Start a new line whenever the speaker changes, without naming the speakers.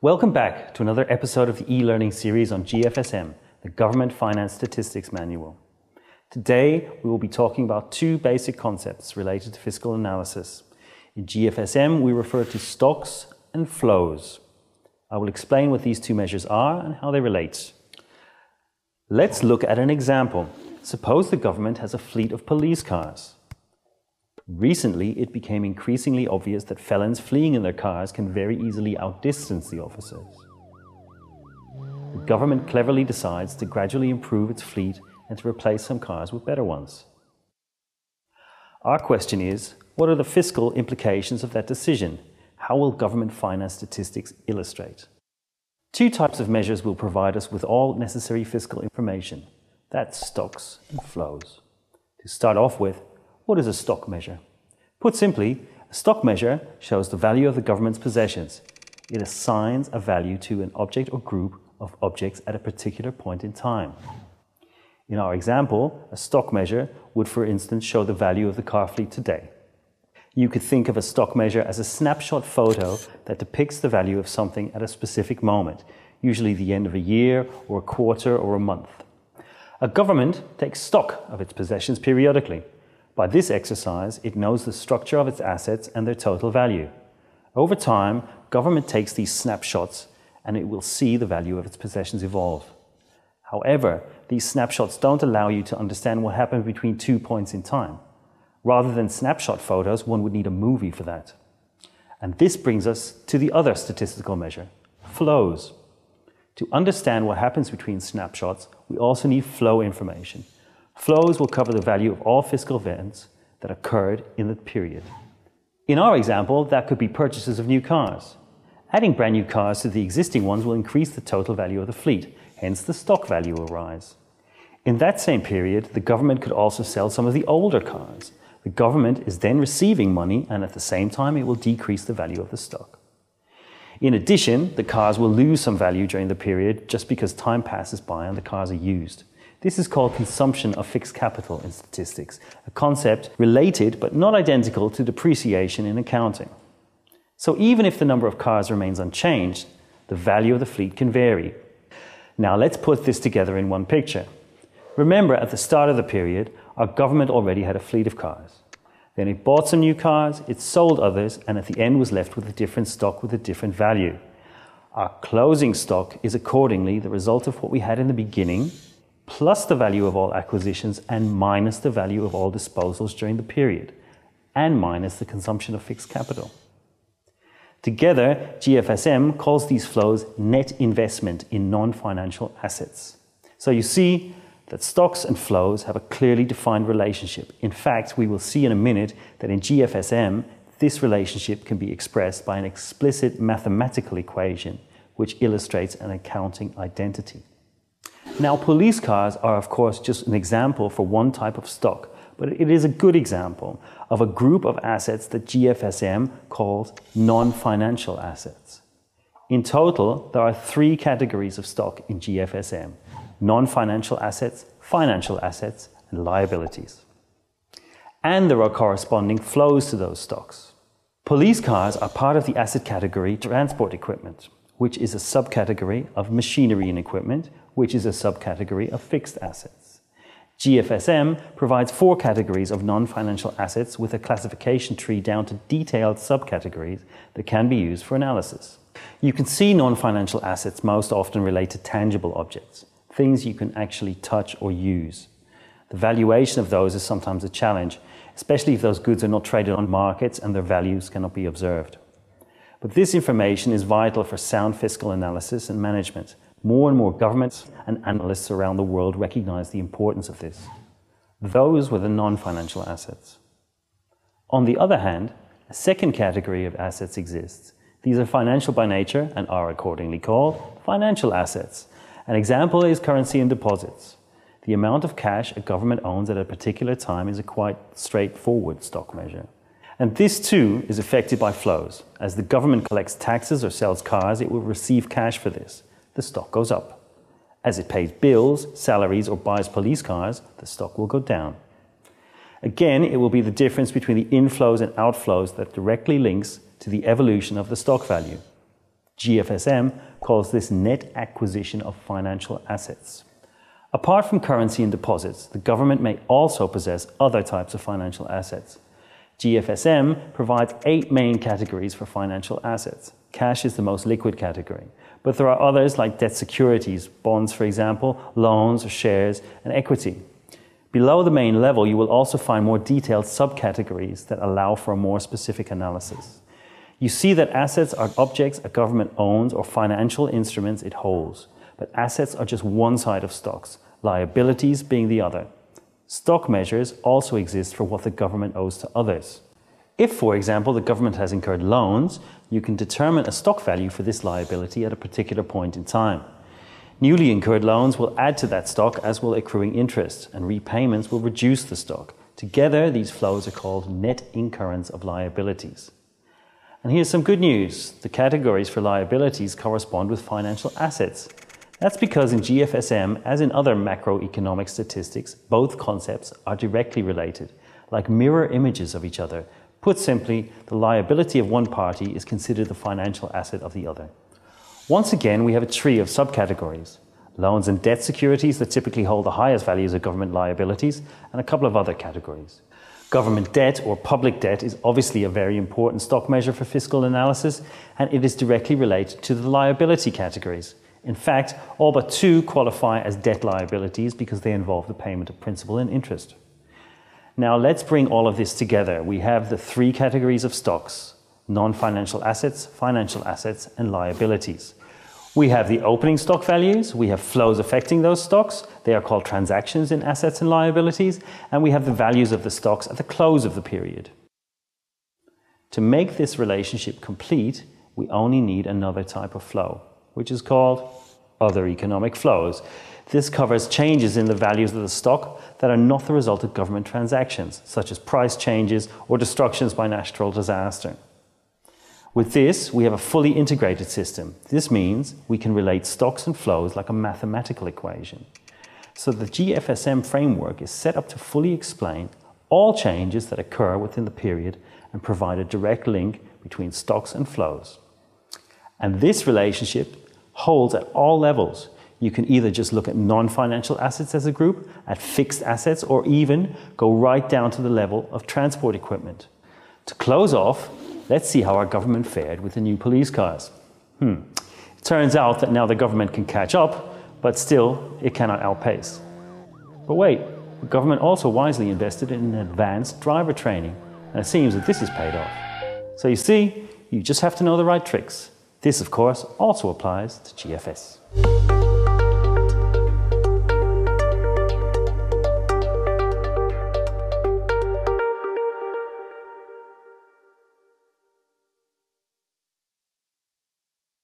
Welcome back to another episode of the e-learning series on GFSM, the Government Finance Statistics Manual. Today, we will be talking about two basic concepts related to fiscal analysis. In GFSM, we refer to stocks and flows. I will explain what these two measures are and how they relate. Let's look at an example. Suppose the government has a fleet of police cars. Recently, it became increasingly obvious that felons fleeing in their cars can very easily outdistance the officers. The government cleverly decides to gradually improve its fleet and to replace some cars with better ones. Our question is, what are the fiscal implications of that decision? How will government finance statistics illustrate? Two types of measures will provide us with all necessary fiscal information. That's stocks and flows. To start off with, what is a stock measure? Put simply, a stock measure shows the value of the government's possessions. It assigns a value to an object or group of objects at a particular point in time. In our example, a stock measure would, for instance, show the value of the car fleet today. You could think of a stock measure as a snapshot photo that depicts the value of something at a specific moment, usually the end of a year or a quarter or a month. A government takes stock of its possessions periodically. By this exercise, it knows the structure of its assets and their total value. Over time, government takes these snapshots and it will see the value of its possessions evolve. However, these snapshots don't allow you to understand what happened between 2 points in time. Rather than snapshot photos, one would need a movie for that. And this brings us to the other statistical measure, flows. To understand what happens between snapshots, we also need flow information. Flows will cover the value of all fiscal events that occurred in the period. In our example, that could be purchases of new cars. Adding brand new cars to the existing ones will increase the total value of the fleet, hence the stock value will rise. In that same period, the government could also sell some of the older cars. The government is then receiving money and at the same time it will decrease the value of the stock. In addition, the cars will lose some value during the period just because time passes by and the cars are used. This is called consumption of fixed capital in statistics, a concept related but not identical to depreciation in accounting. So even if the number of cars remains unchanged, the value of the fleet can vary. Now let's put this together in one picture. Remember, at the start of the period, our government already had a fleet of cars. Then it bought some new cars, it sold others, and at the end was left with a different stock with a different value. Our closing stock is accordingly the result of what we had in the beginning, plus the value of all acquisitions and minus the value of all disposals during the period, and minus the consumption of fixed capital. Together, GFSM calls these flows net investment in non-financial assets. So you see that stocks and flows have a clearly defined relationship. In fact, we will see in a minute that in GFSM, this relationship can be expressed by an explicit mathematical equation which illustrates an accounting identity. Now, police cars are, of course, just an example for one type of stock, but it is a good example of a group of assets that GFSM calls non-financial assets. In total, there are three categories of stock in GFSM: non-financial assets, financial assets, and liabilities. And there are corresponding flows to those stocks. Police cars are part of the asset category transport equipment, which is a subcategory of machinery and equipment, which is a subcategory of fixed assets. GFSM provides 4 categories of non-financial assets with a classification tree down to detailed subcategories that can be used for analysis. You can see non-financial assets most often relate to tangible objects, things you can actually touch or use. The valuation of those is sometimes a challenge, especially if those goods are not traded on markets and their values cannot be observed. But this information is vital for sound fiscal analysis and management. More and more governments and analysts around the world recognize the importance of this. Those were the non-financial assets. On the other hand, a second category of assets exists. These are financial by nature and are accordingly called financial assets. An example is currency and deposits. The amount of cash a government owns at a particular time is a quite straightforward stock measure. And this too is affected by flows. As the government collects taxes or sells cars, it will receive cash for this. The stock goes up. As it pays bills, salaries, or buys police cars, the stock will go down. Again, it will be the difference between the inflows and outflows that directly links to the evolution of the stock value. GFSM calls this net acquisition of financial assets. Apart from currency and deposits, the government may also possess other types of financial assets. GFSM provides 8 main categories for financial assets. Cash is the most liquid category, but there are others like debt securities, bonds for example, loans or shares, and equity. Below the main level, you will also find more detailed subcategories that allow for a more specific analysis. You see that assets are objects a government owns or financial instruments it holds, but assets are just one side of stocks, liabilities being the other. Stock measures also exist for what the government owes to others. If, for example, the government has incurred loans, you can determine a stock value for this liability at a particular point in time. Newly incurred loans will add to that stock, as will accruing interest, and repayments will reduce the stock. Together, these flows are called net incurrence of liabilities. And here's some good news. The categories for liabilities correspond with financial assets. That's because in GFSM, as in other macroeconomic statistics, both concepts are directly related, like mirror images of each other. Put simply, the liability of one party is considered the financial asset of the other. Once again, we have a tree of subcategories. Loans and debt securities that typically hold the highest values of government liabilities, and a couple of other categories. Government debt or public debt is obviously a very important stock measure for fiscal analysis, and it is directly related to the liability categories. In fact, all but 2 qualify as debt liabilities because they involve the payment of principal and interest. Now let's bring all of this together. We have the 3 categories of stocks: non-financial assets, financial assets, and liabilities. We have the opening stock values, we have flows affecting those stocks, they are called transactions in assets and liabilities, and we have the values of the stocks at the close of the period. To make this relationship complete, we only need another type of flow, which is called other economic flows. This covers changes in the values of the stock that are not the result of government transactions, such as price changes or destructions by natural disaster. With this, we have a fully integrated system. This means we can relate stocks and flows like a mathematical equation. So the GFSM framework is set up to fully explain all changes that occur within the period and provide a direct link between stocks and flows. And this relationship holds at all levels. You can either just look at non-financial assets as a group, at fixed assets, or even go right down to the level of transport equipment. To close off, let's see how our government fared with the new police cars. It turns out that now the government can catch up, but still it cannot outpace. But wait, the government also wisely invested in advanced driver training, and it seems that this has paid off. So you see, you just have to know the right tricks. This, of course, also applies to GFS.